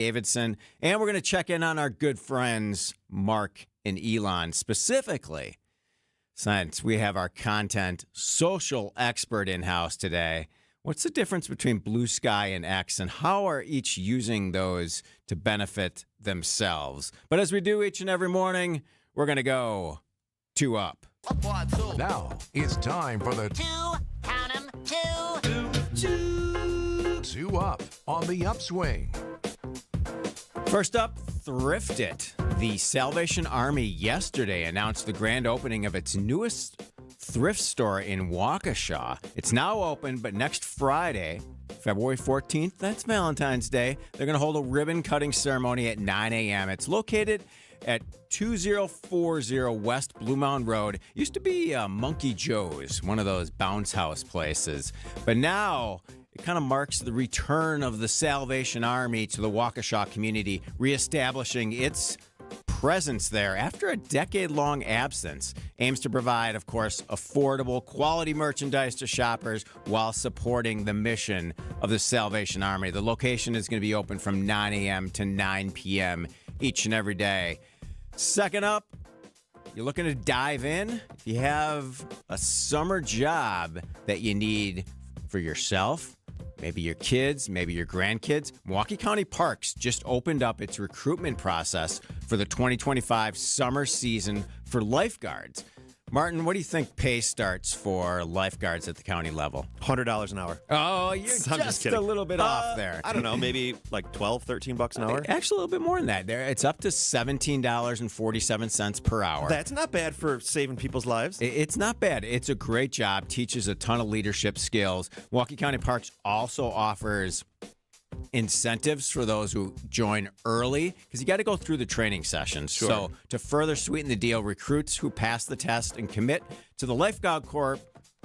Davidson, and we're going to check in on our good friends, Mark and Elon, specifically, since we have our content social expert in-house today. What's the difference between Blue Sky and X, and how are each using those to benefit themselves? But as we do each and every morning, we're going to go 2 up. Now it's time for the 2, count 'em, 2 Up on the Upswing. First up, Thrift It. The Salvation Army yesterday announced the grand opening of its newest thrift store in Waukesha. It's now open, but next Friday, February 14th, that's Valentine's Day, they're going to hold a ribbon cutting ceremony at 9 a.m. It's located at 2040 West Blue Mountain Road. Used to be Monkey Joe's, one of those bounce house places. But now it kind of marks the return of the Salvation Army to the Waukesha community, reestablishing its presence there after a decade-long absence. Aims to provide, of course, affordable, quality merchandise to shoppers while supporting the mission of the Salvation Army. The location is going to be open from 9 a.m. to 9 p.m. each and every day. Second up, you're looking to dive in? If you have a summer job that you need for yourself, maybe your kids, maybe your grandkids, Milwaukee County Parks just opened up its recruitment process for the 2025 summer season for lifeguards. Martin, what do you think pay starts for lifeguards at the county level? $100 an hour. Oh, you're just a little bit off there. I don't know, maybe like $12, $13 an hour. Actually, a little bit more than that. It's up to $17.47 per hour. That's not bad for saving people's lives. It's not bad. It's a great job. Teaches a ton of leadership skills. Milwaukee County Parks also offers incentives for those who join early, because you got to go through the training sessions. Sure. So to further sweeten the deal, recruits who pass the test and commit to the Lifeguard Corps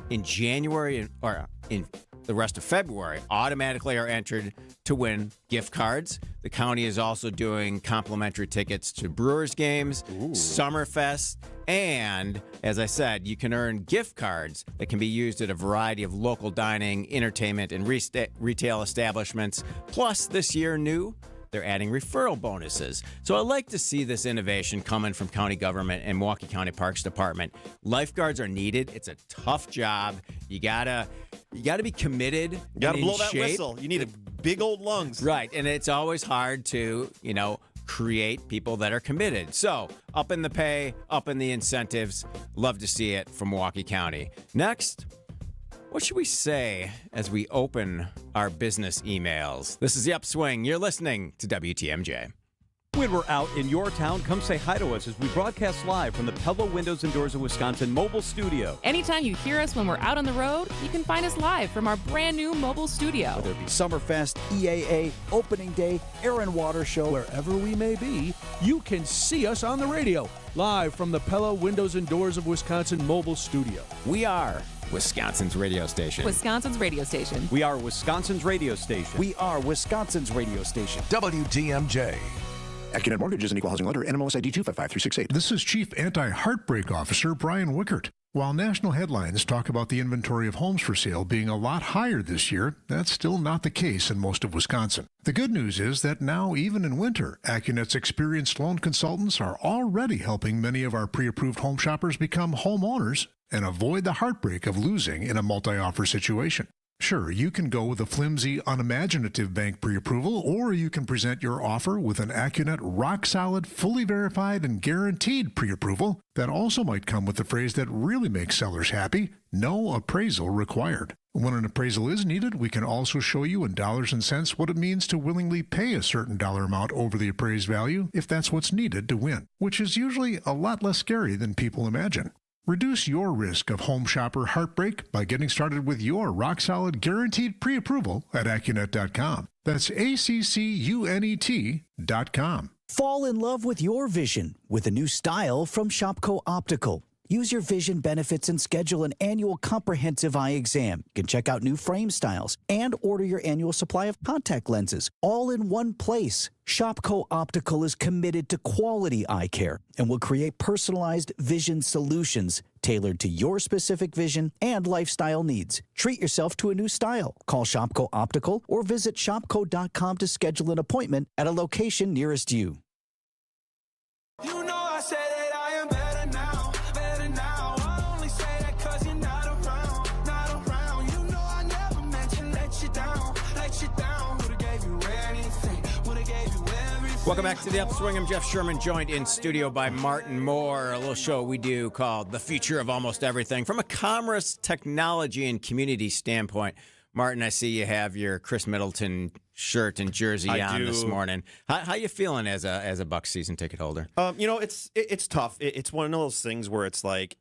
in January or in the rest of February automatically are entered to win gift cards. The county is also doing complimentary tickets to Brewers games, Summerfest, and, as I said, you can earn gift cards that can be used at a variety of local dining, entertainment, and retail establishments. Plus, this year new, they're adding referral bonuses. So I like to see this innovation coming from county government and Milwaukee County Parks Department. Lifeguards are needed. It's a tough job. You gotta be committed. You gotta blow that shape. whistle. You need big old lungs. Right, and it's always hard to, create people that are committed. So, up in the pay, up in the incentives. Love to see it from Milwaukee County. Next, what should we say as we open our business emails? This is The Upswing. You're listening to WTMJ. When we're out in your town, come say hi to us as we broadcast live from the Pebble Windows and Doors of Wisconsin mobile studio. Anytime you hear us when we're out on the road, you can find us live from our brand new mobile studio. Whether it be Summerfest, EAA, Opening Day, Air and Water Show, wherever we may be, you can see us on the radio, live from the Pella Windows and Doors of Wisconsin mobile studio. We are Wisconsin's radio station. Wisconsin's radio station. We are Wisconsin's radio station. We are Wisconsin's radio station. WTMJ. AccuNet Mortgage is an equal housing lender. NMLS ID 255368. This is Chief Anti-Heartbreak Officer Brian Wickert. While national headlines talk about the inventory of homes for sale being a lot higher this year, that's still not the case in most of Wisconsin. The good news is that now, even in winter, AccuNet's experienced loan consultants are already helping many of our pre-approved home shoppers become homeowners and avoid the heartbreak of losing in a multi-offer situation. Sure, you can go with a flimsy, unimaginative bank pre-approval, or you can present your offer with an AccuNet rock-solid, fully verified, and guaranteed pre-approval that also might come with the phrase that really makes sellers happy: no appraisal required. When an appraisal is needed, we can also show you in dollars and cents what it means to willingly pay a certain dollar amount over the appraised value if that's what's needed to win, which is usually a lot less scary than people imagine. Reduce your risk of home shopper heartbreak by getting started with your rock-solid guaranteed pre-approval at AccuNet.com. That's ACCUNET.com. Fall in love with your vision with a new style from Shopko Optical. Use your vision benefits and schedule an annual comprehensive eye exam. You can check out new frame styles and order your annual supply of contact lenses, all in one place. Shopko Optical is committed to quality eye care and will create personalized vision solutions tailored to your specific vision and lifestyle needs. Treat yourself to a new style. Call Shopco Optical or visit shopco.com to schedule an appointment at a location nearest you. You know I say that I am better now, better now. I only say that 'cause you're not around, not around. You know I never meant to let you down, let you down. Would've gave you anything, would've gave you everything. Welcome back to the Upswing. I'm Jeff Sherman, joined in studio by Martin Moore. A little show we do called The Future of Almost Everything from a commerce, technology, and community standpoint. Martin, I see you have your Chris Middleton shirt and jersey on this morning. How you feeling as a Bucs season ticket holder? It's tough. It's one of those things where it's like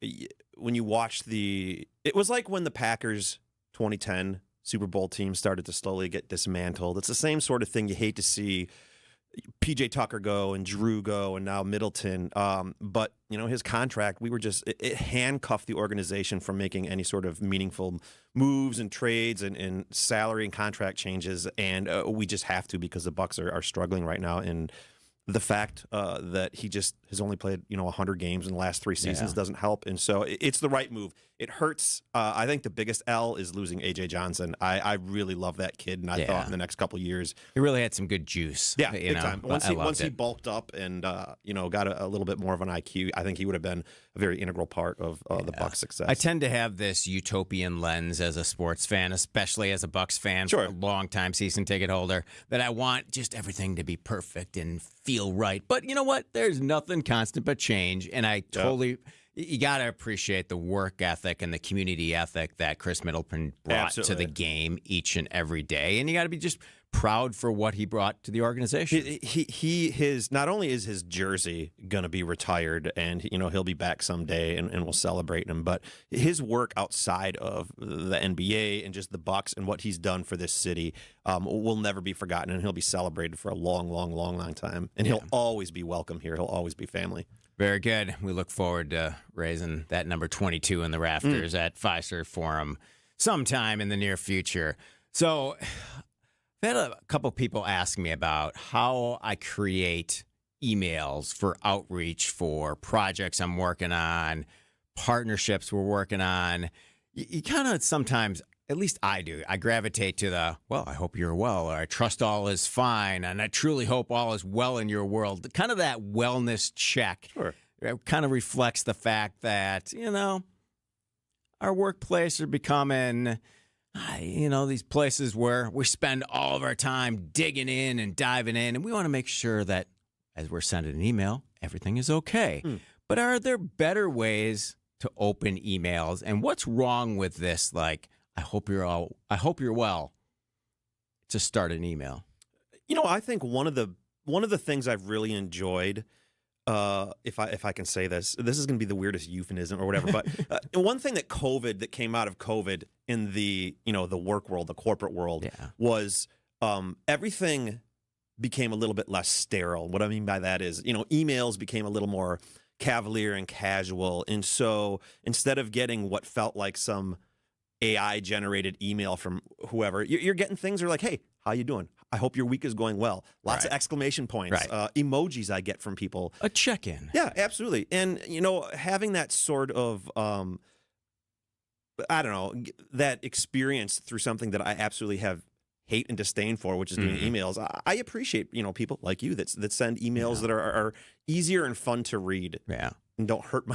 when you watch it was like when the Packers 2010 Super Bowl team started to slowly get dismantled. It's the same sort of thing. You hate to see PJ Tucker go and Drew go and now Middleton. But, his contract, it handcuffed the organization from making any sort of meaningful moves and trades and salary and contract changes. And we just have to because the Bucs are struggling right now. And the fact that he just has only played, 100 games in the last 3 seasons doesn't help. And so it's the right move. It hurts. I think the biggest L is losing A.J. Johnson. I really love that kid, and I thought in the next couple of years he really had some good juice. Yeah, big time. Once he bulked up and got a little bit more of an IQ, I think he would have been a very integral part of the Bucs' success. I tend to have this utopian lens as a sports fan, especially as a Bucs fan, for a long-time season ticket holder, that I want just everything to be perfect and feel right. But you know what? There's nothing constant but change, and I totally... You got to appreciate the work ethic and the community ethic that Chris Middleton brought to the game each and every day. And you got to be just proud for what he brought to the organization. His not only is his jersey going to be retired and, he'll be back someday and we'll celebrate him, but his work outside of the NBA and just the Bucs and what he's done for this city will never be forgotten. And he'll be celebrated for a long, long, long, long time. And he'll always be welcome here. He'll always be family. Very good. We look forward to raising that number 22 in the rafters at Fiserv Forum sometime in the near future. So I've had a couple people ask me about how I create emails for outreach for projects I'm working on, partnerships we're working on. You kind of sometimes, at least I do, I gravitate to I hope you're well, or I trust all is fine, and I truly hope all is well in your world. Kind of that wellness check. Sure. It kind of reflects the fact that, our workplace are becoming, these places where we spend all of our time digging in and diving in, and we want to make sure that as we're sending an email, everything is okay. But are there better ways to open emails? And what's wrong with this? Like, I hope you're well, to start an email. I think one of the things I've really enjoyed, if I can say this is going to be the weirdest euphemism or whatever, but one thing that came out of COVID in the the work world, the corporate world, was everything became a little bit less sterile. What I mean by that is, emails became a little more cavalier and casual, and so instead of getting what felt like some AI-generated email from whoever, you're getting things that are like, hey, how you doing? I hope your week is going well. Lots of exclamation points, emojis I get from people. A check-in. Yeah, absolutely. And, having that sort of, that experience through something that I absolutely have hate and disdain for, which is doing emails. I appreciate, people like you that send emails that are easier and fun to read. Yeah. And don't hurt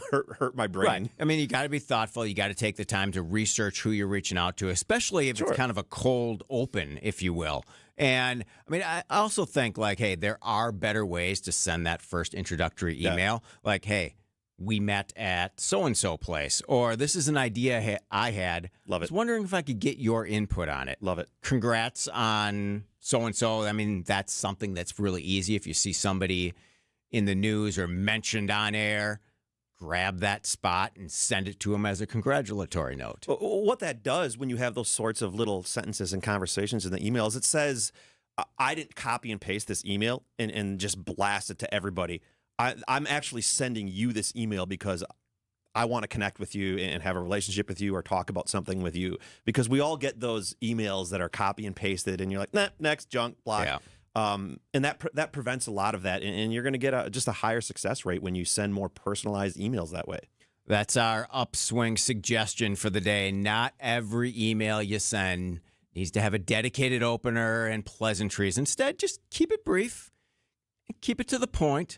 my brain. Right. I mean, you got to be thoughtful. You got to take the time to research who you're reaching out to, especially if it's kind of a cold open, if you will. And I mean, I also think hey, there are better ways to send that first introductory email. Like, hey, we met at so-and-so place, or this is an idea I had. Love it. I was wondering if I could get your input on it. Love it. Congrats on so-and-so. I mean, that's something that's really easy. If you see somebody in the news or mentioned on air, grab that spot and send it to them as a congratulatory note. What that does when you have those sorts of little sentences and conversations in the emails, it says, I didn't copy and paste this email and just blast it to everybody. I'm actually sending you this email because I want to connect with you and have a relationship with you or talk about something with you, because we all get those emails that are copy and pasted and you're like, nah, next, junk, block. Yeah. And that prevents a lot of that, and you're going to get just a higher success rate when you send more personalized emails that way. That's our Upswing suggestion for the day. Not every email you send needs to have a dedicated opener and pleasantries. Instead, just keep it brief and keep it to the point.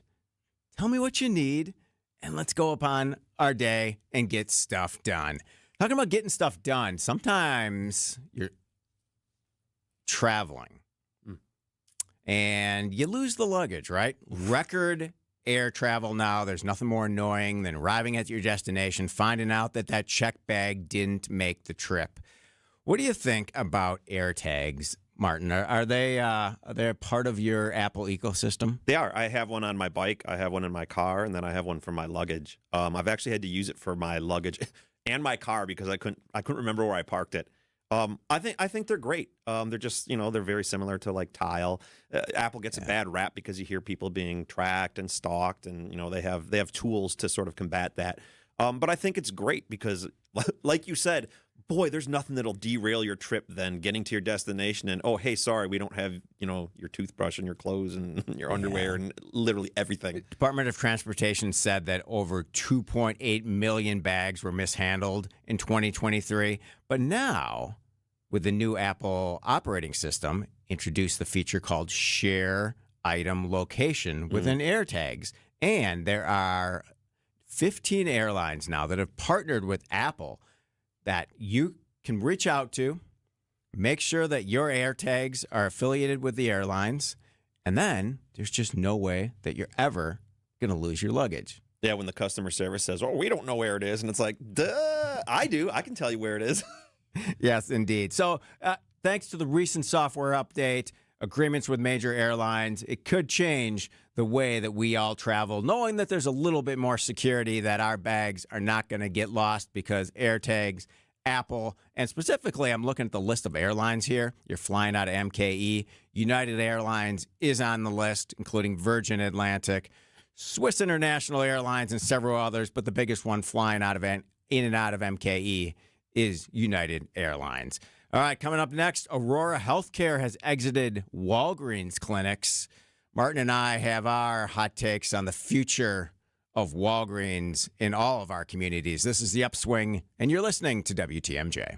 Tell me what you need, and let's go upon our day and get stuff done. Talking about getting stuff done, sometimes you're traveling and you lose the luggage, right? Record air travel now. There's nothing more annoying than arriving at your destination, finding out that check bag didn't make the trip. What do you think about air tags, Martin? Are they part of your Apple ecosystem? They are. I have one on my bike. I have one in my car, and then I have one for my luggage. I've actually had to use it for my luggage and my car because I couldn't remember where I parked it. I think they're great. They're just, they're very similar to like Tile. Apple gets a bad rap because you hear people being tracked and stalked, and they have tools to sort of combat that. But I think it's great because, like you said, boy, there's nothing that'll derail your trip than getting to your destination and, oh, hey, sorry, we don't have, your toothbrush and your clothes and your underwear and literally everything. The Department of Transportation said that over 2.8 million bags were mishandled in 2023. But now, with the new Apple operating system, introduced the feature called Share Item Location within AirTags. And there are 15 airlines now that have partnered with Apple that you can reach out to, make sure that your AirTags are affiliated with the airlines, and then there's just no way that you're ever going to lose your luggage. Yeah, when the customer service says, oh, we don't know where it is, and it's like, duh, I do. I can tell you where it is. Yes, indeed. So thanks to the recent software update, agreements with major airlines, it could change the way that we all travel, knowing that there's a little bit more security that our bags are not going to get lost because AirTags, Apple, and specifically, I'm looking at the list of airlines here. You're flying out of MKE. United Airlines is on the list, including Virgin Atlantic, Swiss International Airlines, and several others, but the biggest one flying out of in and out of MKE is United Airlines. All right, coming up next, Aurora Healthcare has exited Walgreens clinics. Martin and I have our hot takes on the future of Walgreens in all of our communities. This is The Upswing, and you're listening to WTMJ.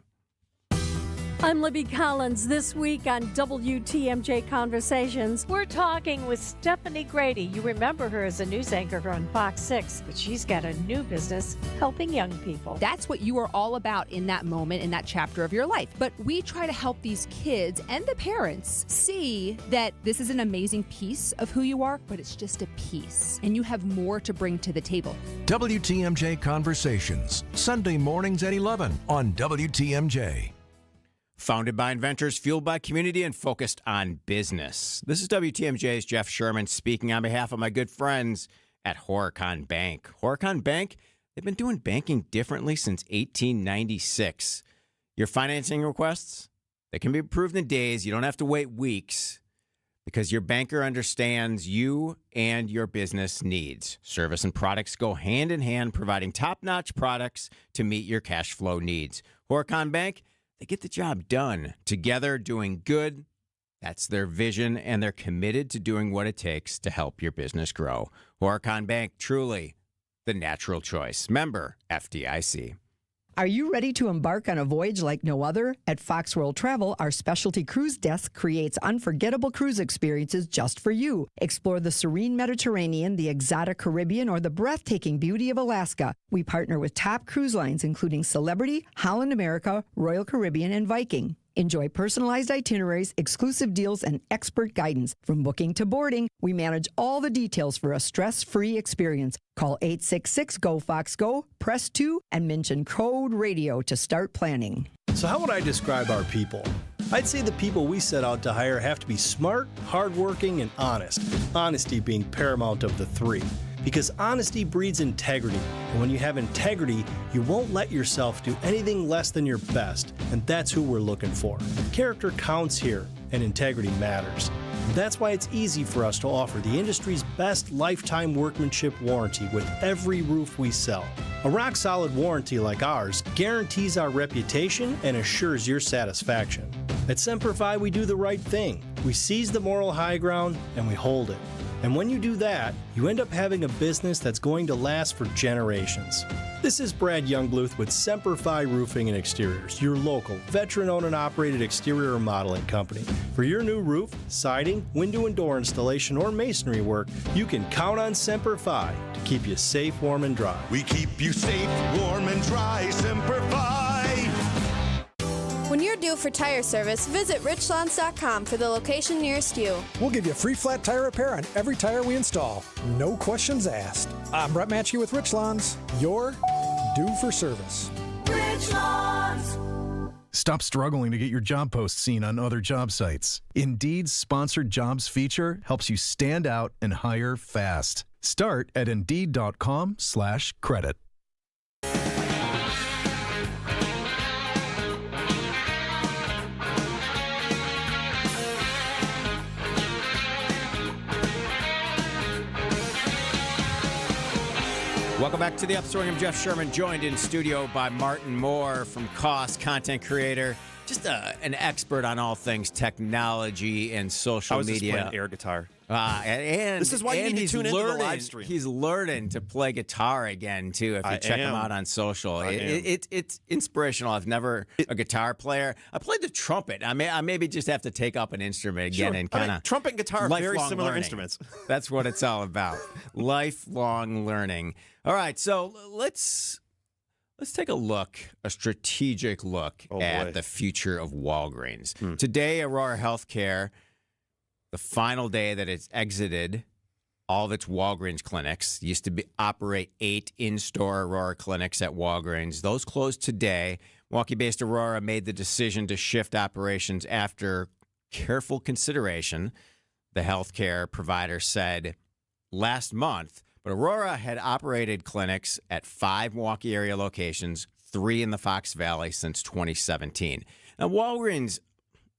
I'm Libby Collins. This week on WTMJ Conversations, we're talking with Stephanie Grady. You remember her as a news anchor on Fox 6, but she's got a new business helping young people. That's what you are all about in that moment, in that chapter of your life. But we try to help these kids and the parents see that this is an amazing piece of who you are, but it's just a piece, and you have more to bring to the table. WTMJ Conversations, Sunday mornings at 11 on WTMJ. Founded by inventors, fueled by community, and focused on business. This is WTMJ's Jeff Sherman speaking on behalf of my good friends at Horicon Bank. Horicon Bank, they've been doing banking differently since 1896. Your financing requests, they can be approved in days. You don't have to wait weeks because your banker understands you and your business needs. Service and products go hand in hand, providing top-notch products to meet your cash flow needs. Horicon Bank, they get the job done. Together, doing good. That's their vision, and they're committed to doing what it takes to help your business grow. Horicon Bank, truly the natural choice. Member FDIC. Are you ready to embark on a voyage like no other? At Fox World Travel, our specialty cruise desk creates unforgettable cruise experiences just for you. Explore the serene Mediterranean, the exotic Caribbean, or the breathtaking beauty of Alaska. We partner with top cruise lines including Celebrity, Holland America, Royal Caribbean, and Viking. Enjoy personalized itineraries, exclusive deals, and expert guidance. From booking to boarding, we manage all the details for a stress-free experience. Call 866-GO-FOX-GO, press 2, and mention code radio to start planning. So how would I describe our people? I'd say the people we set out to hire have to be smart, hardworking, and honest. Honesty being paramount of the three. Because honesty breeds integrity, and when you have integrity, you won't let yourself do anything less than your best, and that's who we're looking for. Character counts here, and integrity matters. That's why it's easy for us to offer the industry's best lifetime workmanship warranty with every roof we sell. A rock-solid warranty like ours guarantees our reputation and assures your satisfaction. At Semper Fi, we do the right thing. We seize the moral high ground and we hold it. And when you do that, you end up having a business that's going to last for generations. This is Brad Youngbluth with Semper Fi Roofing and Exteriors, your local, veteran-owned and operated exterior remodeling company. For your new roof, siding, window and door installation, or masonry work, you can count on Semper Fi to keep you safe, warm, and dry. We keep you safe, warm, and dry. Semper Fi. When you're due for tire service, visit richlawns.com for the location nearest you. We'll give you free flat tire repair on every tire we install. No questions asked. I'm Brett Matchke with Rich Lawns. You're due for service. Rich Lawns. Stop struggling to get your job post seen on other job sites. Indeed's sponsored jobs feature helps you stand out and hire fast. Start at Indeed.com/credit. Welcome back to the Upswing. I'm Jeff Sherman, joined in studio by Martin Moore from Cost, content creator, just an expert on all things technology and social media. I was just playing air guitar. And this is why you need to tune into the live stream. He's learning to play guitar again, too, if you check him out on social. It's inspirational. I've never a guitar player. I played the trumpet. I maybe just have to take up an instrument again and kind of... trumpet and guitar are very similar learning. instruments. That's what it's all about. Lifelong learning. All right, so let's take a strategic look at the future of Walgreens. Today, Aurora Healthcare, the final day that it's exited all of its Walgreens clinics, used to operate 8 in-store Aurora clinics at Walgreens. Those closed today. Milwaukee-based Aurora made the decision to shift operations after careful consideration, the healthcare provider said last month. But Aurora had operated clinics at 5 Milwaukee area locations, 3 in the Fox Valley since 2017. Now, Walgreens,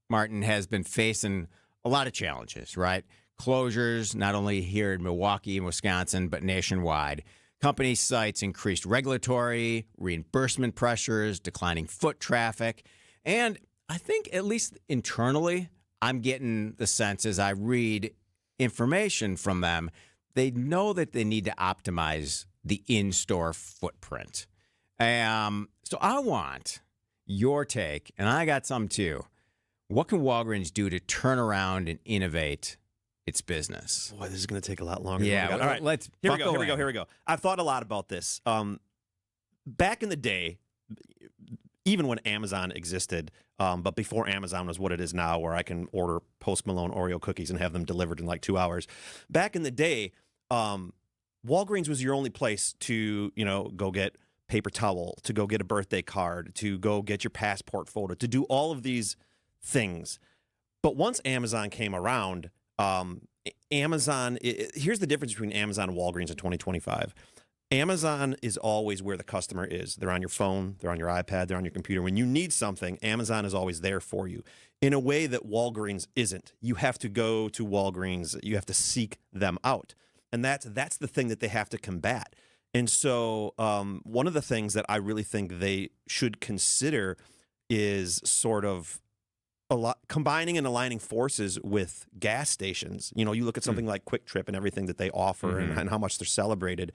Martin, has been facing a lot of challenges, right? Closures, not only here in Milwaukee and Wisconsin, but nationwide. Company cites increased regulatory, reimbursement pressures, declining foot traffic. And I think, at least internally, I'm getting the sense as I read information from them, they know that they need to optimize the in-store footprint. So I want your take, and I got some too. What can Walgreens do to turn around and innovate its business? Boy, this is going to take a lot longer. Yeah, all right. Let's Here we go. I've thought a lot about this. Back in the day, even when Amazon existed, but before Amazon was what it is now, where I can order Post Malone Oreo cookies and have them delivered in like 2 hours. Back in the day, Walgreens was your only place to, go get paper towel, to go get a birthday card, to go get your passport photo, to do all of these things. But once Amazon came around, here's the difference between Amazon and Walgreens in 2025. Amazon is always where the customer is. They're on your phone, they're on your iPad, they're on your computer. When you need something, Amazon is always there for you in a way that Walgreens isn't. You have to go to Walgreens. You have to seek them out. And that's the thing that they have to combat. And so one of the things that I really think they should consider is sort of combining and aligning forces with gas stations. You look at something like Quick Trip and everything that they offer and how much they're celebrated,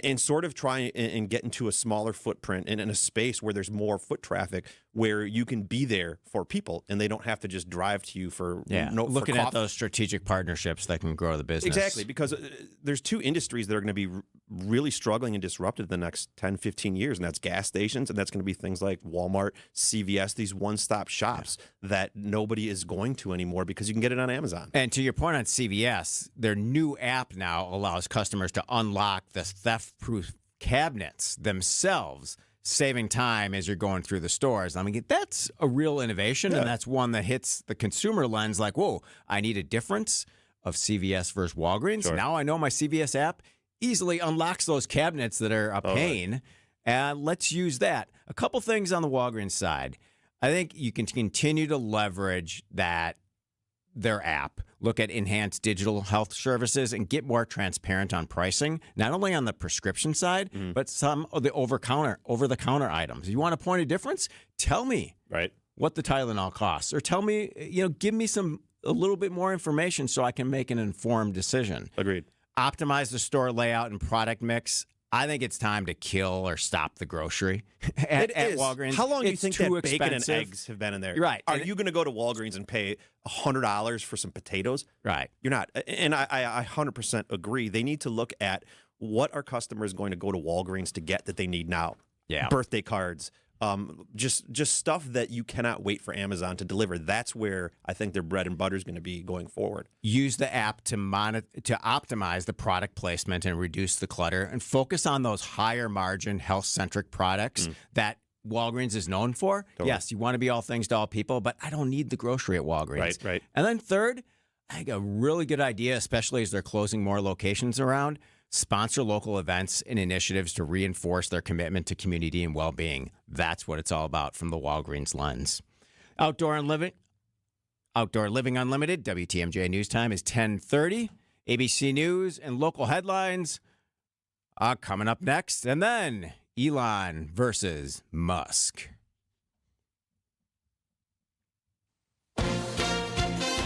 and sort of try and get into a smaller footprint and in a space where there's more foot traffic, where you can be there for people and they don't have to just drive to you for looking at those strategic partnerships that can grow the business. Exactly, because there's 2 industries that are going to be really struggling and disrupted the next 10, 15 years, and that's gas stations, and that's going to be things like Walmart, CVS, these one-stop shops that nobody is going to anymore because you can get it on Amazon. And to your point on CVS, their new app now allows customers to unlock the theft-proof cabinets themselves, saving time as you're going through the stores. I mean, that's a real innovation, and that's one that hits the consumer lens like, whoa, I need a difference of CVS versus Walgreens. Sure. Now I know my CVS app easily unlocks those cabinets that are a pain, and let's use that. A couple things on the Walgreens side. I think you can continue to leverage their app, look at enhanced digital health services, and get more transparent on pricing, not only on the prescription side, but some of the over-the-counter items. You want to point a difference? Tell me. Right. what the Tylenol costs, or tell me, give me a little bit more information so I can make an informed decision. Agreed. Optimize the store layout and product mix. I think it's time to kill or stop the grocery at Walgreens. How long do you think that expensive. bacon and eggs have been in there? Right. Are you going to go to Walgreens and pay $100 for some potatoes? Right. You're not. And I 100% agree. They need to look at what are customers going to go to Walgreens to get that they need now. Yeah. Birthday cards. Just stuff that you cannot wait for Amazon to deliver. That's where I think their bread and butter is going to be going forward. Use the app to optimize the product placement and reduce the clutter, and focus on those higher margin, health centric products that Walgreens is known for. Totally. Yes, you want to be all things to all people, but I don't need the grocery at Walgreens. Right. And then third, I think a really good idea, especially as they're closing more locations around. Sponsor local events and initiatives to reinforce their commitment to community and well-being. That's what it's all about from the Walgreens lens. Outdoor Living Unlimited, WTMJ News Time is 10:30. ABC News and local headlines are coming up next. And then Elon versus Musk.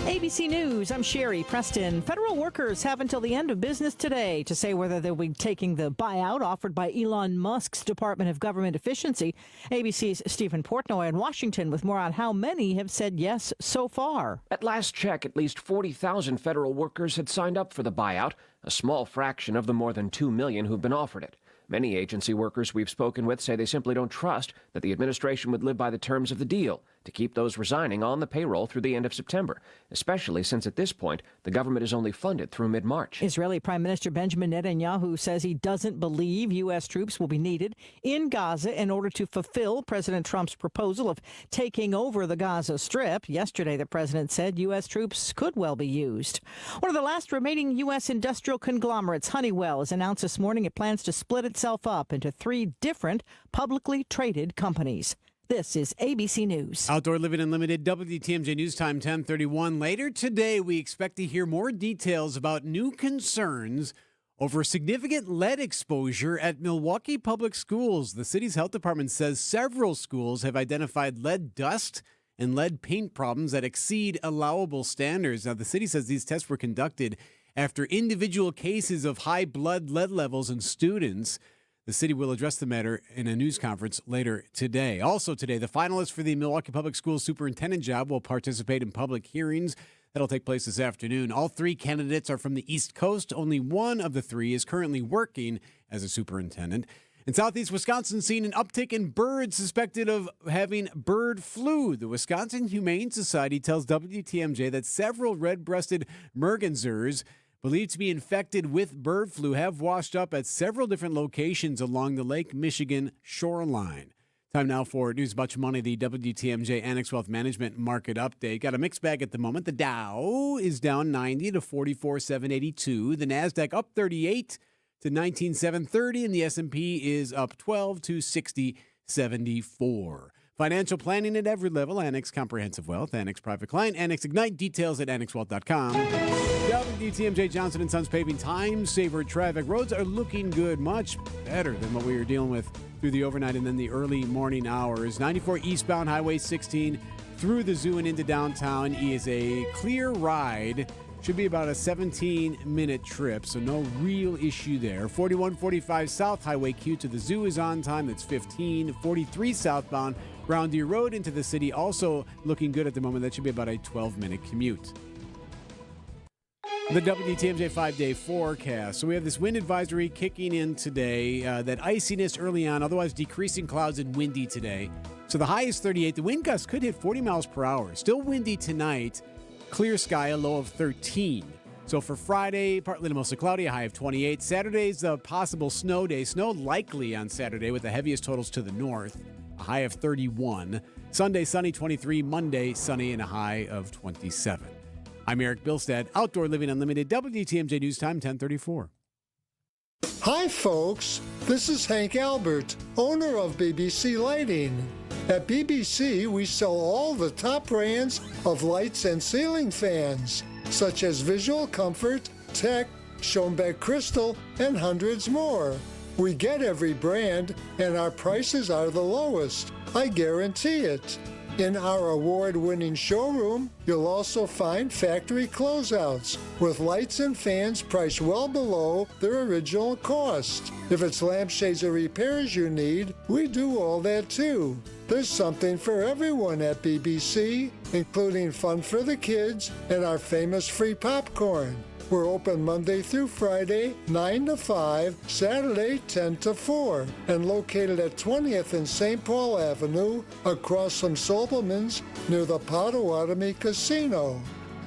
ABC News, I'm Sherry Preston. Federal workers have until the end of business today to say whether they'll be taking the buyout offered by Elon Musk's Department of Government Efficiency. ABC's Stephen Portnoy in Washington with more on how many have said yes so far. At last check, at least 40,000 federal workers had signed up for the buyout, a small fraction of the more than 2 million who've been offered it. Many agency workers we've spoken with say they simply don't trust that the administration would live by the terms of the deal to keep those resigning on the payroll through the end of September, especially since at this point the government is only funded through mid-March. Israeli Prime Minister Benjamin Netanyahu says he doesn't believe U.S. troops will be needed in Gaza in order to fulfill President Trump's proposal of taking over the Gaza Strip. Yesterday, the president said U.S. troops could well be used. One of the last remaining U.S. industrial conglomerates, Honeywell, has announced this morning it plans to split itself up into 3 different publicly traded companies. This is ABC News. Outdoor Living Unlimited, WTMJ News Time 1031. Later today, we expect to hear more details about new concerns over significant lead exposure at Milwaukee Public Schools. The city's health department says several schools have identified lead dust and lead paint problems that exceed allowable standards. Now, the city says these tests were conducted after individual cases of high blood lead levels in students. The city will address the matter in a news conference later today. Also today, the finalists for the Milwaukee Public Schools superintendent job will participate in public hearings. That'll take place this afternoon. All 3 candidates are from the East Coast. Only one of the 3 is currently working as a superintendent. In southeast Wisconsin, seen an uptick in birds suspected of having bird flu. The Wisconsin Humane Society tells WTMJ that several red-breasted mergansers believed to be infected with bird flu have washed up at several different locations along the Lake Michigan shoreline. Time now for News Much Money, the WTMJ Annex Wealth Management Market Update. Got a mixed bag at the moment. The Dow is down 90 to 44,782. The NASDAQ up 38 to 19,730. And the S&P is up 12 to 60,74. Financial planning at every level. Annex Comprehensive Wealth, Annex Private Client, Annex Ignite. Details at annexwealth.com. WTMJ Johnson & Sons Paving Time Saver traffic. Roads are looking good, much better than what we were dealing with through the overnight and then the early morning hours. 94 eastbound Highway 16 through the zoo and into downtown is a clear ride. Should be about a 17-minute trip, so no real issue there. 4145 South Highway Q to the zoo is on time. That's 15. 43 southbound Brown Deer Road into the city also looking good at the moment. That should be about a 12-minute commute. The WTMJ 5-day forecast. So we have this wind advisory kicking in today. That iciness early on, otherwise decreasing clouds and windy today. So the high is 38. The wind gusts could hit 40 miles per hour. Still windy tonight. Clear sky, a low of 13. So for Friday, partly to mostly cloudy, a high of 28. Saturday's a possible snow day. Snow likely on Saturday with the heaviest totals to the north, a high of 31. Sunday, sunny, 23. Monday, sunny, and a high of 27. I'm Eric Bilstead, Outdoor Living Unlimited, WTMJ News Time, 1034. Hi, folks. This is Hank Albert, owner of BBC Lighting. At BBC, we sell all the top brands of lights and ceiling fans, such as Visual Comfort, Tech, Schoenbeck Crystal, and hundreds more. We get every brand, and our prices are the lowest. I guarantee it. In our award-winning showroom, you'll also find factory closeouts with lights and fans priced well below their original cost. If it's lampshades or repairs you need, we do all that too. There's something for everyone at BBC, including fun for the kids and our famous free popcorn. We're open Monday through Friday, 9 to 5, Saturday, 10 to 4, and located at 20th and St. Paul Avenue, across from Sobelman's, near the Potawatomi Casino.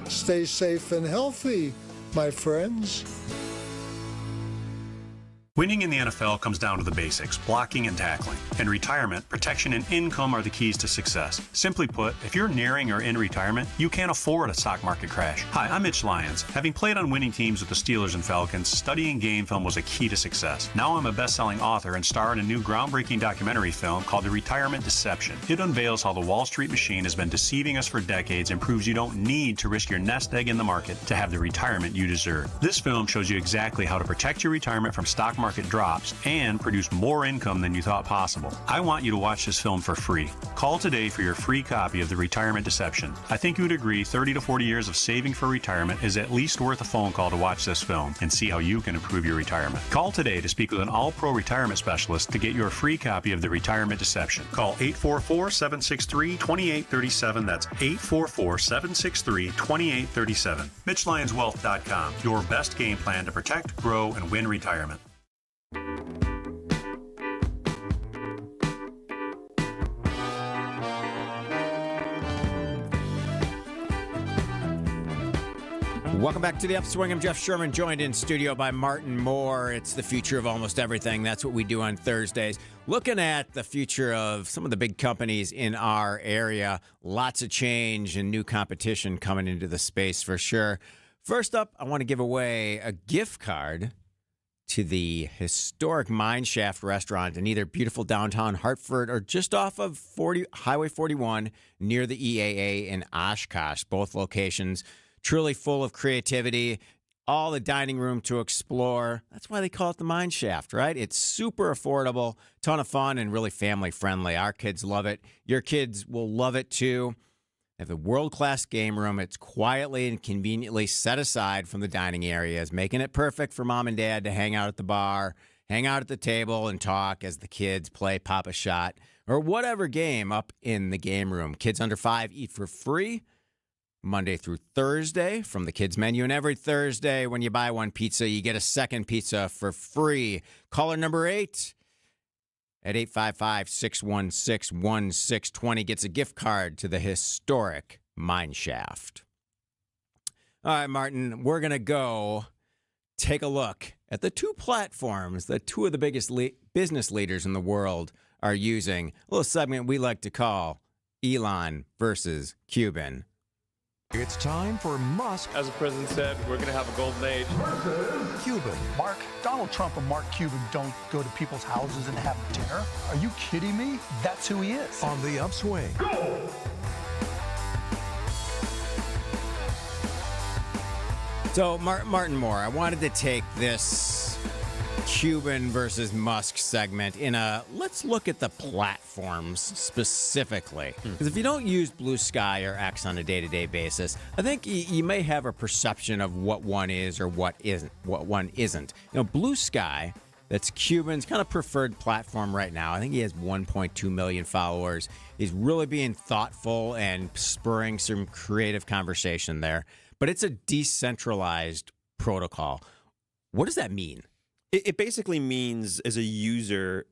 Stay safe and healthy, my friends. Winning in the NFL comes down to the basics, blocking and tackling. In retirement, protection and income are the keys to success. Simply put, if you're nearing or in retirement, you can't afford a stock market crash. Hi, I'm Mitch Lyons. Having played on winning teams with the Steelers and Falcons, studying game film was a key to success. Now I'm a best-selling author and star in a new groundbreaking documentary film called The Retirement Deception. It unveils how the Wall Street machine has been deceiving us for decades and proves you don't need to risk your nest egg in the market to have the retirement you deserve. This film shows you exactly how to protect your retirement from stock market drops and produce more income than you thought possible. I want you to watch this film for free. Call today for your free copy of The Retirement Deception. I think you would agree 30 to 40 years of saving for retirement is at least worth a phone call to watch this film and see how you can improve your retirement. Call today to speak with an all-pro retirement specialist to get your free copy of The Retirement Deception. Call 844-763-2837. That's 844-763-2837. MitchLyonsWealth.com. Your best game plan to protect, grow, and win retirement. Welcome back to the Upswing. I'm Jeff Sherman, joined in studio by Martin Moore. It's the future of almost everything. That's what we do on Thursdays. Looking at the future of some of the big companies in our area. Lots of change and new competition coming into the space for sure. First up, I want to give away a gift card to the historic Mine Shaft restaurant in either beautiful downtown Hartford or just off of Highway 41 near the EAA in Oshkosh. Both locations truly full of creativity, all the dining room to explore. That's why they call it the Mine Shaft, right? It's super affordable, ton of fun, and really family friendly. Our kids love it. Your kids will love it too. They have a world-class game room. It's quietly and conveniently set aside from the dining areas, making it perfect for mom and dad to hang out at the bar, hang out at the table, and talk as the kids play Pop a Shot or whatever game up in the game room. Kids under 5 eat for free Monday through Thursday from the kids' menu. And every Thursday, when you buy one pizza, you get a second pizza for free. Caller number 8 at 855-616-1620 gets a gift card to the historic Mine Shaft. All right, Martin, we're going to go take a look at the two platforms that two of the biggest business leaders in the world are using. A little segment we like to call Elon versus Cuban. It's time for Musk. As the president said, we're going to have a golden age. Cuban. Donald Trump and Mark Cuban don't go to people's houses and have dinner. Are you kidding me? That's who he is. On the Upswing. Go! So, Martin Moore, I wanted to take this Cuban versus Musk segment in a let's look at the platforms specifically. Because if you don't use Blue Sky or X on a day-to-day basis, I think you may have a perception of what one is or what one isn't. You know, Blue Sky, that's Cuban's kind of preferred platform right now. I think he has 1.2 million followers. He's really being thoughtful and spurring some creative conversation there. But it's a decentralized protocol. What does that mean? It basically means, as a user,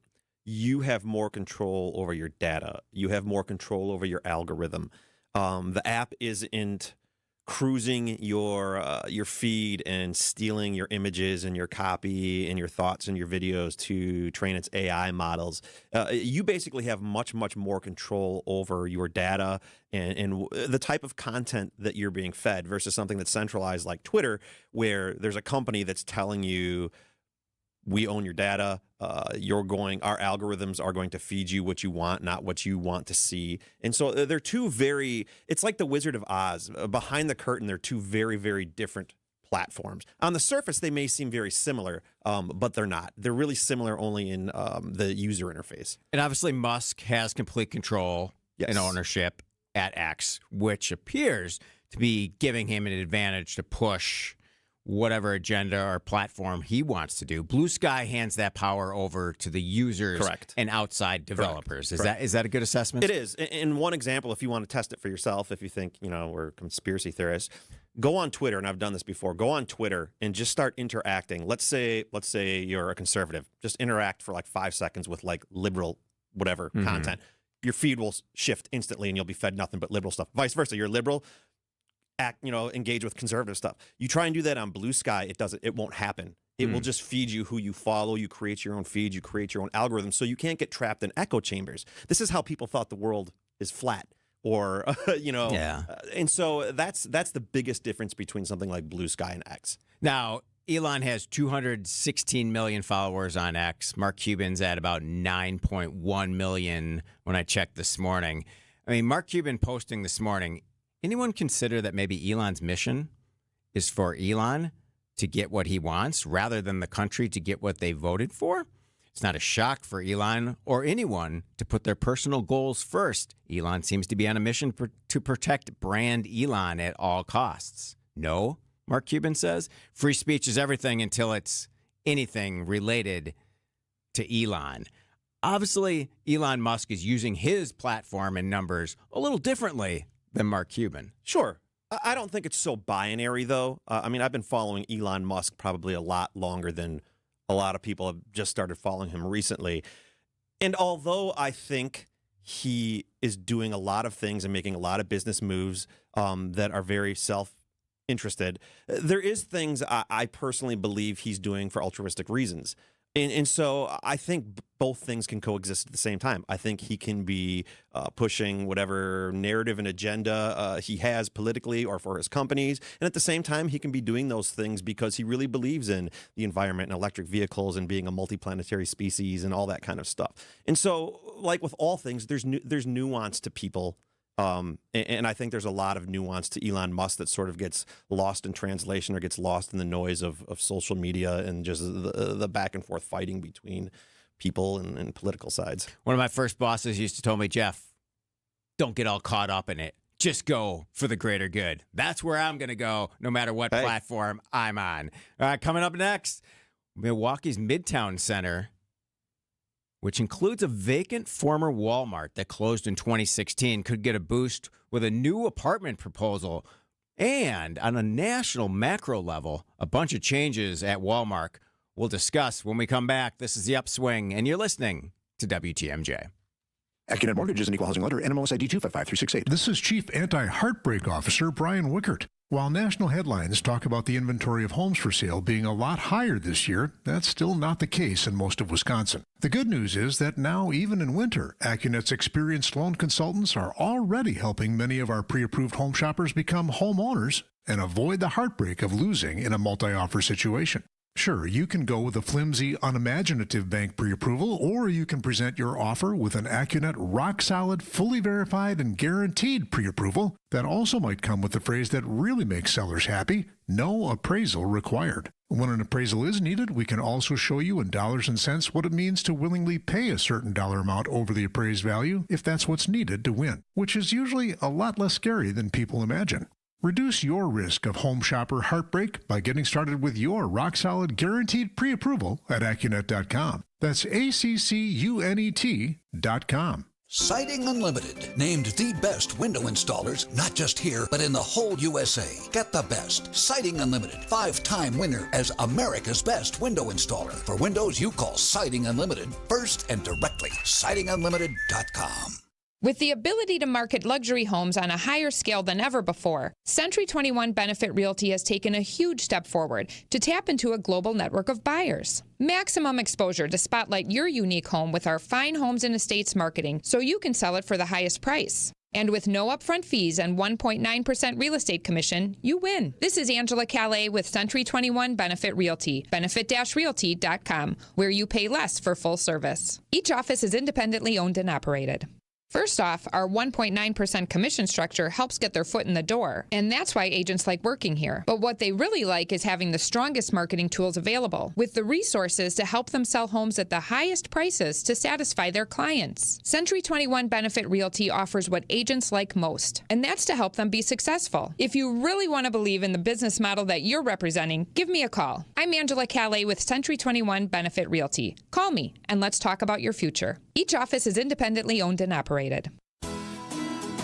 you have more control over your data. You have more control over your algorithm. The app isn't cruising your feed and stealing your images and your copy and your thoughts and your videos to train its AI models. You basically have much, much more control over your data and the type of content that you're being fed versus something that's centralized like Twitter, where there's a company that's telling you, we own your data. Our algorithms are going to feed you what you want, not what you want to see. And so they're it's like the Wizard of Oz. Behind the curtain, they're two very, very different platforms. On the surface, they may seem very similar, but they're not. They're really similar only in the user interface. And obviously, Musk has complete control and ownership. at X, which appears to be giving him an advantage to push whatever agenda or platform he wants to do. Blue Sky hands that power over to the users and outside developers. Correct. Is that a good assessment? It is. In one example, if you want to test it for yourself, if you think, we're conspiracy theorists, go on Twitter, and I've done this before. Go on Twitter and just start interacting. Let's say you're a conservative. Just interact for like 5 seconds with like liberal whatever content. Your feed will shift instantly, and you'll be fed nothing but liberal stuff. Vice versa, you're liberal, engage with conservative stuff. You try and do that on Blue Sky, it won't happen. It will just feed you who you follow. You create your own feed. You create your own algorithm, so you can't get trapped in echo chambers. This is how people thought the world is flat. Or, and so that's the biggest difference between something like Blue Sky and X. Now, Elon has 216 million followers on X. Mark Cuban's at about 9.1 million when I checked this morning. I mean, Mark Cuban posting this morning, anyone consider that maybe Elon's mission is for Elon to get what he wants rather than the country to get what they voted for? It's not a shock for Elon or anyone to put their personal goals first. Elon seems to be on a mission to protect brand Elon at all costs. No, Mark Cuban says, free speech is everything until it's anything related to Elon. Obviously, Elon Musk is using his platform and numbers a little differently than Mark Cuban. Sure. I don't think it's so binary, though. I've been following Elon Musk probably a lot longer than a lot of people have just started following him recently. And although I think he is doing a lot of things and making a lot of business moves that are very self-interested, there is things I personally believe he's doing for altruistic reasons. And so I think both things can coexist at the same time. I think he can be pushing whatever narrative and agenda he has politically or for his companies. And at the same time, he can be doing those things because he really believes in the environment and electric vehicles and being a multiplanetary species and all that kind of stuff. And so, like with all things, there's nuance to people. And I think there's a lot of nuance to Elon Musk that sort of gets lost in translation or gets lost in the noise of social media and just the back and forth fighting between people and political sides. One of my first bosses used to tell me, Jeff, don't get all caught up in it. Just go for the greater good. That's where I'm going to go, no matter what platform I'm on. All right, coming up next, Milwaukee's Midtown Center, which includes a vacant former Walmart that closed in 2016, could get a boost with a new apartment proposal. And on a national macro level, a bunch of changes at Walmart. We'll discuss when we come back. This is The Upswing, and you're listening to WTMJ. AccuNet Mortgage is an equal housing lender. NMLS ID 255368. This is Chief Anti-Heartbreak Officer Brian Wickert. While national headlines talk about the inventory of homes for sale being a lot higher this year, that's still not the case in most of Wisconsin. The good news is that now, even in winter, AccuNet's experienced loan consultants are already helping many of our pre-approved home shoppers become homeowners and avoid the heartbreak of losing in a multi-offer situation. Sure, you can go with a flimsy, unimaginative bank pre-approval, or you can present your offer with an AccuNet rock-solid, fully verified, and guaranteed pre-approval that also might come with the phrase that really makes sellers happy: no appraisal required. When an appraisal is needed, we can also show you in dollars and cents what it means to willingly pay a certain dollar amount over the appraised value if that's what's needed to win, which is usually a lot less scary than people imagine. Reduce your risk of home shopper heartbreak by getting started with your rock-solid guaranteed pre-approval at AccuNet.com. That's ACCUNET.com. Siding Unlimited, named the best window installers, not just here, but in the whole USA. Get the best. Siding Unlimited, 5-time winner as America's best window installer. For windows you call Siding Unlimited first and directly. SidingUnlimited.com. With the ability to market luxury homes on a higher scale than ever before, Century 21 Benefit Realty has taken a huge step forward to tap into a global network of buyers. Maximum exposure to spotlight your unique home with our fine homes and estates marketing so you can sell it for the highest price. And with no upfront fees and 1.9% real estate commission, you win. This is Angela Calais with Century 21 Benefit Realty, benefit-realty.com, where you pay less for full service. Each office is independently owned and operated. First off, our 1.9% commission structure helps get their foot in the door, and that's why agents like working here. But what they really like is having the strongest marketing tools available, with the resources to help them sell homes at the highest prices to satisfy their clients. Century 21 Benefit Realty offers what agents like most, and that's to help them be successful. If you really want to believe in the business model that you're representing, give me a call. I'm Angela Calais with Century 21 Benefit Realty. Call me, and let's talk about your future. Each office is independently owned and operated.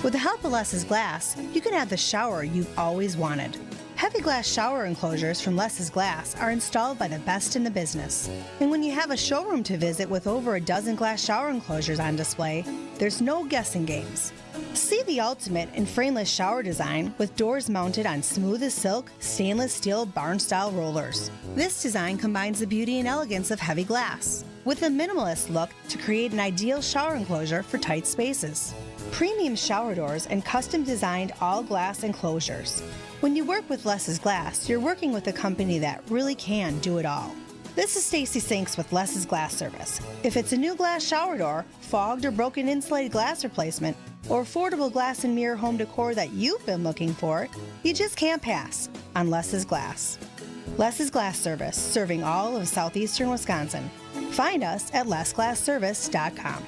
With the help of Less's Glass, you can have the shower you've always wanted. Heavy glass shower enclosures from Less's Glass are installed by the best in the business. And when you have a showroom to visit with over a dozen glass shower enclosures on display, there's no guessing games. See the ultimate in frameless shower design with doors mounted on smooth as silk, stainless steel barn-style rollers. This design combines the beauty and elegance of heavy glass with a minimalist look to create an ideal shower enclosure for tight spaces. Premium shower doors and custom-designed all-glass enclosures. When you work with Less's Glass, you're working with a company that really can do it all. This is Stacy Sinks with Less's Glass Service. If it's a new glass shower door, fogged or broken insulated glass replacement, or affordable glass and mirror home decor that you've been looking for, you just can't pass on Less's Glass. Less's Glass Service, serving all of southeastern Wisconsin. Find us at lessglassservice.com.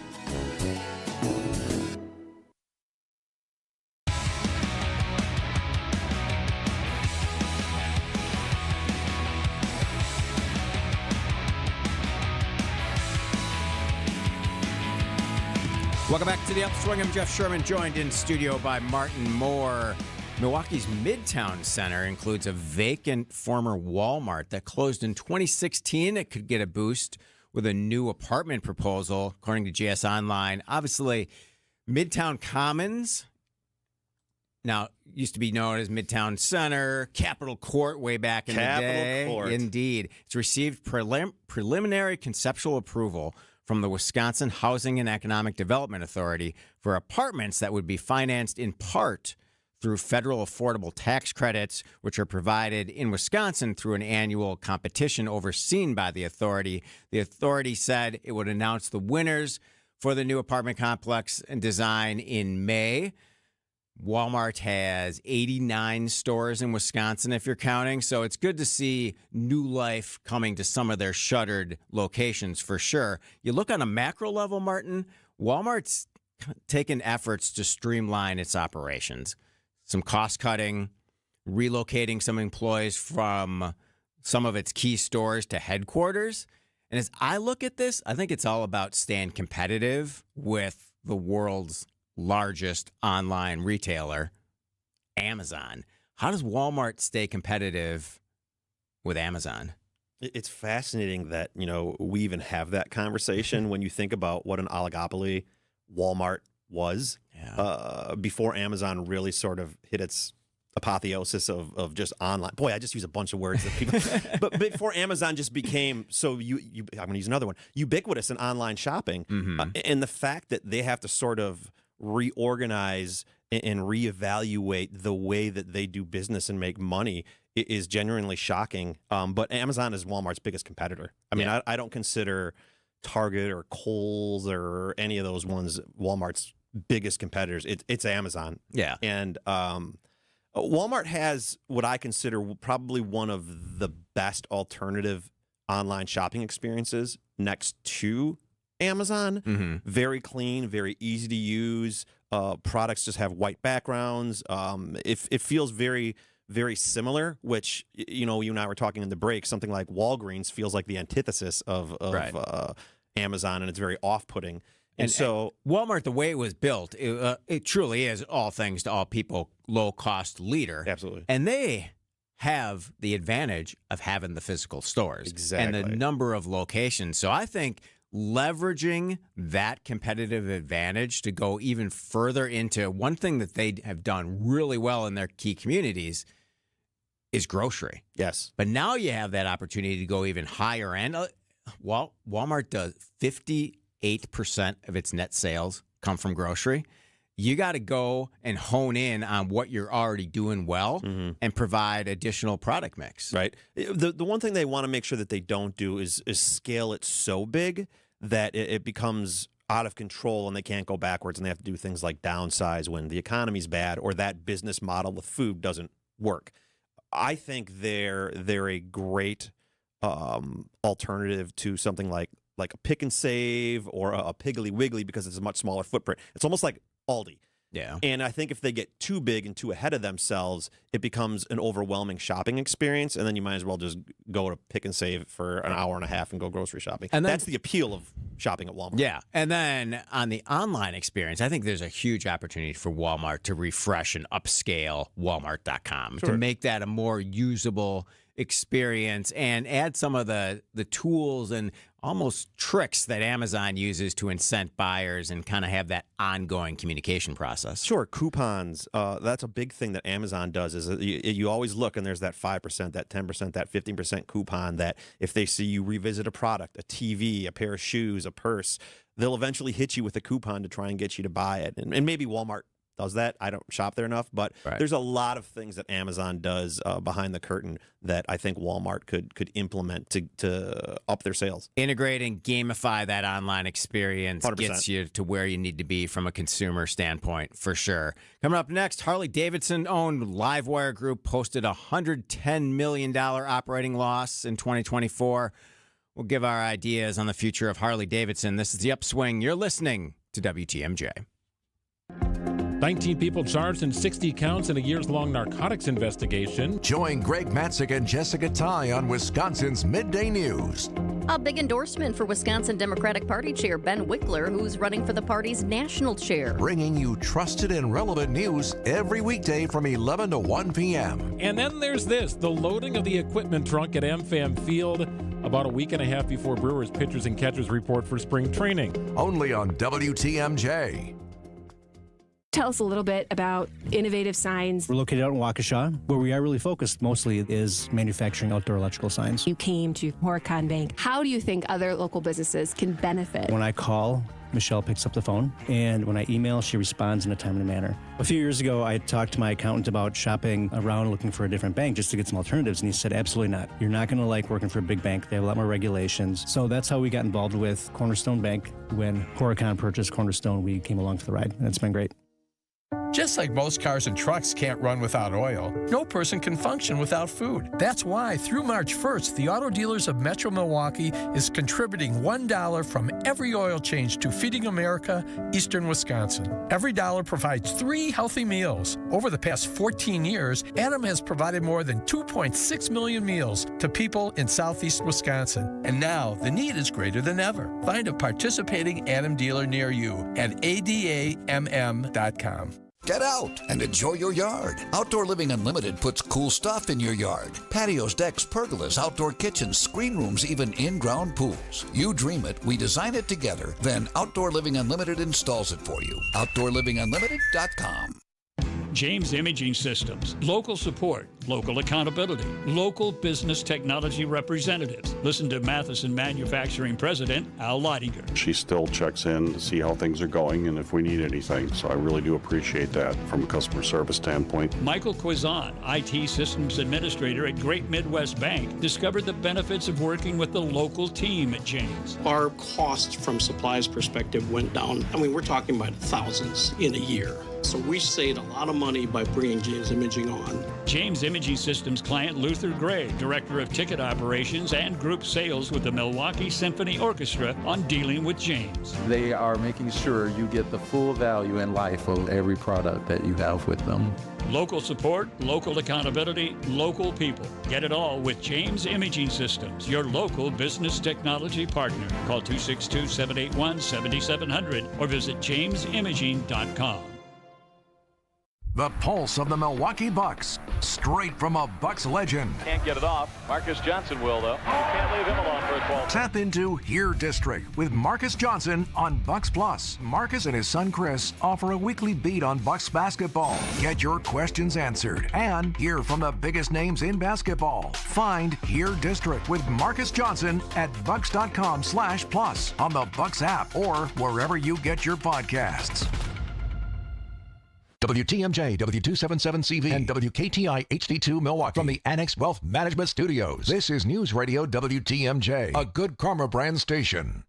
Welcome back to the Upswing. I'm Jeff Sherman, joined in studio by Martin Moore. Milwaukee's Midtown Center includes a vacant former Walmart that closed in 2016. It could get a boost with a new apartment proposal, according to GS Online. Obviously, Midtown Commons, now used to be known as Midtown Center, Capitol Court way back in the day. Capitol Court. Indeed. It's received preliminary conceptual approval from the Wisconsin Housing and Economic Development Authority for apartments that would be financed in part through federal affordable tax credits, which are provided in Wisconsin through an annual competition overseen by the authority. The authority said it would announce the winners for the new apartment complex and design in May. Walmart has 89 stores in Wisconsin, if you're counting. So it's good to see new life coming to some of their shuttered locations for sure. You look on a macro level, Martin, Walmart's taken efforts to streamline its operations. Some cost cutting, relocating some employees from some of its key stores to headquarters. And as I look at this, I think it's all about staying competitive with the world's largest online retailer, Amazon. How does Walmart stay competitive with Amazon? It's fascinating that, we even have that conversation when you think about what an oligopoly Walmart was before Amazon really sort of hit its apotheosis of just online. Boy, I just use a bunch of words that people, but before Amazon just became I'm going to use another one, ubiquitous in online shopping. And the fact that they have to sort of reorganize and reevaluate the way that they do business and make money is genuinely shocking. But Amazon is Walmart's biggest competitor. I mean, I don't consider Target or Kohl's or any of those ones Walmart's biggest competitors. It's Amazon. Yeah. And Walmart has what I consider probably one of the best alternative online shopping experiences next to Amazon. Very clean, very easy to use. Products just have white backgrounds. It feels very, very similar, which, you and I were talking in the break, something like Walgreens feels like the antithesis of Amazon, and it's very off-putting. And so Walmart, the way it was built, it truly is all things to all people, low-cost leader. Absolutely. And they have the advantage of having the physical stores. Exactly. And the number of locations. So I think leveraging that competitive advantage to go even further into one thing that they have done really well in their key communities is grocery. Yes. But now you have that opportunity to go even higher end. Walmart does 58% of its net sales come from grocery. You got to go and hone in on what you're already doing well and provide additional product mix. Right. The one thing they want to make sure that they don't do is scale it so big that it becomes out of control and they can't go backwards and they have to do things like downsize when the economy's bad or that business model with food doesn't work. I think they're a great alternative to something like a Pick and Save or a Piggly Wiggly because it's a much smaller footprint. It's almost like Aldi. Yeah. And I think if they get too big and too ahead of themselves, it becomes an overwhelming shopping experience, and then you might as well just go to Pick and Save for an hour and a half and go grocery shopping. And that's the appeal of shopping at Walmart. Yeah. And then on the online experience, I think there's a huge opportunity for Walmart to refresh and upscale Walmart.com to make that a more usable experience and add some of the tools and almost tricks that Amazon uses to incent buyers and kind of have that ongoing communication process. Sure, coupons. That's a big thing that Amazon does is you always look and there's that 5%, that 10%, that 15% coupon that if they see you revisit a product, a TV, a pair of shoes, a purse, they'll eventually hit you with a coupon to try and get you to buy it. And maybe Walmart does that. I don't shop there enough, but there's a lot of things that Amazon does behind the curtain that I think Walmart could implement to up their sales. Integrate and gamify that online experience 100%. Gets you to where you need to be from a consumer standpoint, for sure. Coming up next, Harley-Davidson-owned Livewire Group posted a $110 million operating loss in 2024. We'll give our ideas on the future of Harley-Davidson. This is The Upswing. You're listening to WTMJ. 19 people charged in 60 counts in a years-long narcotics investigation. Join Greg Matzik and Jessica Ty on Wisconsin's Midday News. A big endorsement for Wisconsin Democratic Party Chair Ben Wickler, who's running for the party's national chair. Bringing you trusted and relevant news every weekday from 11 to 1 p.m. And then there's this, the loading of the equipment trunk at AmFam Field about a week and a half before Brewers pitchers and catchers report for spring training. Only on WTMJ. Tell us a little bit about Innovative Signs. We're located out in Waukesha. Where we are really focused mostly is manufacturing outdoor electrical signs. You came to Horicon Bank. How do you think other local businesses can benefit? When I call, Michelle picks up the phone, and when I email, she responds in a timely manner. A few years ago, I talked to my accountant about shopping around looking for a different bank just to get some alternatives, and he said, absolutely not. You're not going to like working for a big bank. They have a lot more regulations. So that's how we got involved with Cornerstone Bank. When Horicon purchased Cornerstone, we came along for the ride, and it's been great. Just like most cars and trucks can't run without oil, no person can function without food. That's why, through March 1st, the Auto Dealers of Metro Milwaukee is contributing $1 from every oil change to Feeding America, Eastern Wisconsin. Every dollar provides 3 healthy meals. Over the past 14 years, Adam has provided more than 2.6 million meals to people in southeast Wisconsin. And now, the need is greater than ever. Find a participating Adam dealer near you at adamm.com. Get out and enjoy your yard. Outdoor Living Unlimited puts cool stuff in your yard. Patios, decks, pergolas, outdoor kitchens, screen rooms, even in-ground pools. You dream it, we design it together, then Outdoor Living Unlimited installs it for you. OutdoorLivingUnlimited.com. James Imaging Systems, local support, local accountability, local business technology representatives. Listen to Matheson Manufacturing President Al Leidinger. She still checks in to see how things are going and if we need anything, so I really do appreciate that from a customer service standpoint. Michael Quizan, IT Systems Administrator at Great Midwest Bank, discovered the benefits of working with the local team at James. Our costs from supplies perspective went down. I mean, we're talking about thousands in a year. So we saved a lot of money by bringing James Imaging on. James Imaging Systems client Luther Gray, Director of Ticket Operations and Group Sales with the Milwaukee Symphony Orchestra on dealing with James. They are making sure you get the full value and life of every product that you have with them. Local support, local accountability, local people. Get it all with James Imaging Systems, your local business technology partner. Call 262-781-7700 or visit jamesimaging.com. The pulse of the Milwaukee Bucks, straight from a Bucks legend. Can't get it off. Marcus Johnson will, though. You can't leave him alone for a 12. Tap into Here District with Marcus Johnson on Bucks Plus. Marcus and his son Chris offer a weekly beat on Bucks basketball. Get your questions answered and hear from the biggest names in basketball. Find Here District with Marcus Johnson at bucks.com/plus on the Bucks app or wherever you get your podcasts. WTMJ, W277CV, and WKTI HD2 Milwaukee. From the Annex Wealth Management Studios, this is News Radio WTMJ, a Good Karma brand station.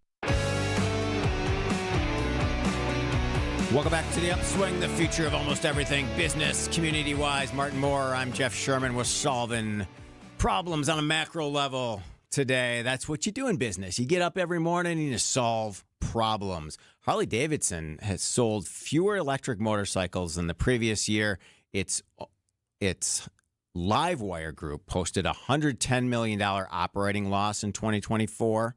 Welcome back to the Upswing, the future of almost everything, business, community-wise. Martin Moore, I'm Jeff Sherman. We're solving problems on a macro level today. That's what you do in business. You get up every morning and you solve problems. Harley-Davidson has sold fewer electric motorcycles than the previous year. Its Livewire Group posted a $110 million operating loss in 2024.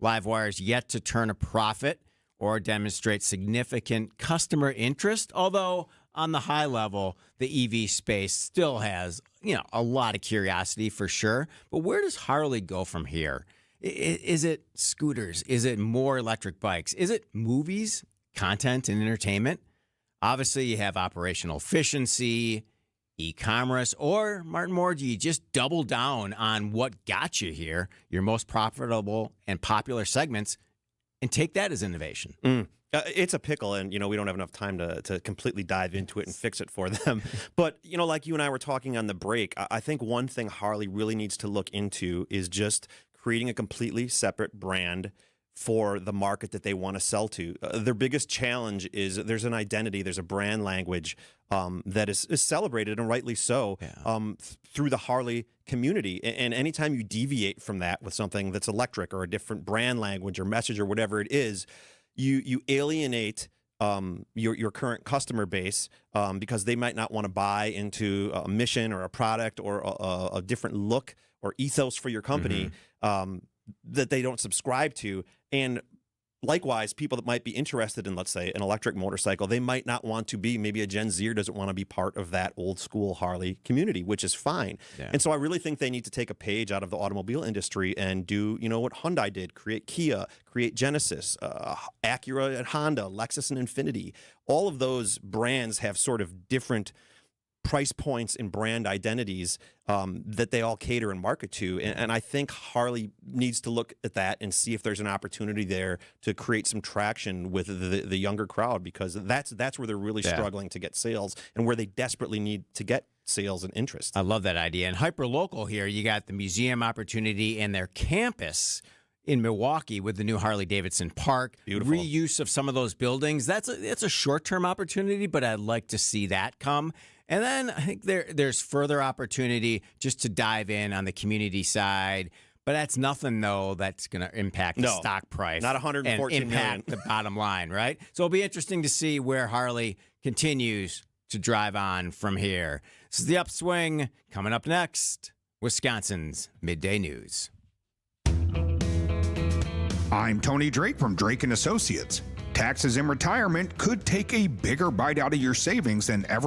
Livewire is yet to turn a profit or demonstrate significant customer interest, although on the high level, the EV space still has, a lot of curiosity for sure. But where does Harley go from here? Is it scooters? Is it more electric bikes? Is it movies, content, and entertainment? Obviously, you have operational efficiency, e-commerce, or, Martin Moore, do you just double down on what got you here, your most profitable and popular segments, and take that as innovation? It's a pickle, and, we don't have enough time to completely dive into it and fix it for them. But, like you and I were talking on the break, I think one thing Harley really needs to look into is just creating a completely separate brand for the market that they want to sell to. Their biggest challenge is there's an identity, there's a brand language that is celebrated, and rightly so, through the Harley community. And anytime you deviate from that with something that's electric or a different brand language or message or whatever it is, you alienate your current customer base because they might not want to buy into a mission or a product or a different look or ethos for your company that they don't subscribe to. And likewise, people that might be interested in, let's say, an electric motorcycle, they might not want to be, maybe a Gen Zer doesn't want to be part of that old school Harley community, which is fine. Yeah. And so I really think they need to take a page out of the automobile industry and do, what Hyundai did, create Kia, create Genesis, Acura and Honda, Lexus and Infiniti. All of those brands have sort of different price points and brand identities that they all cater and market to. And I think Harley needs to look at that and see if there's an opportunity there to create some traction with the younger crowd, because that's where they're really struggling to get sales and where they desperately need to get sales and interest. I love that idea. And hyper-local here, you got the museum opportunity and their campus in Milwaukee with the new Harley-Davidson Park. Beautiful. Reuse of some of those buildings. It's a short-term opportunity, but I'd like to see that come. And then I think there's further opportunity just to dive in on the community side. But that's nothing, though, that's going to impact the stock price. Not $114 and impact million. The bottom line, right? So it'll be interesting to see where Harley continues to drive on from here. This is the Upswing. Coming up next, Wisconsin's Midday News. I'm Tony Drake from Drake & Associates. Taxes in retirement could take a bigger bite out of your savings than ever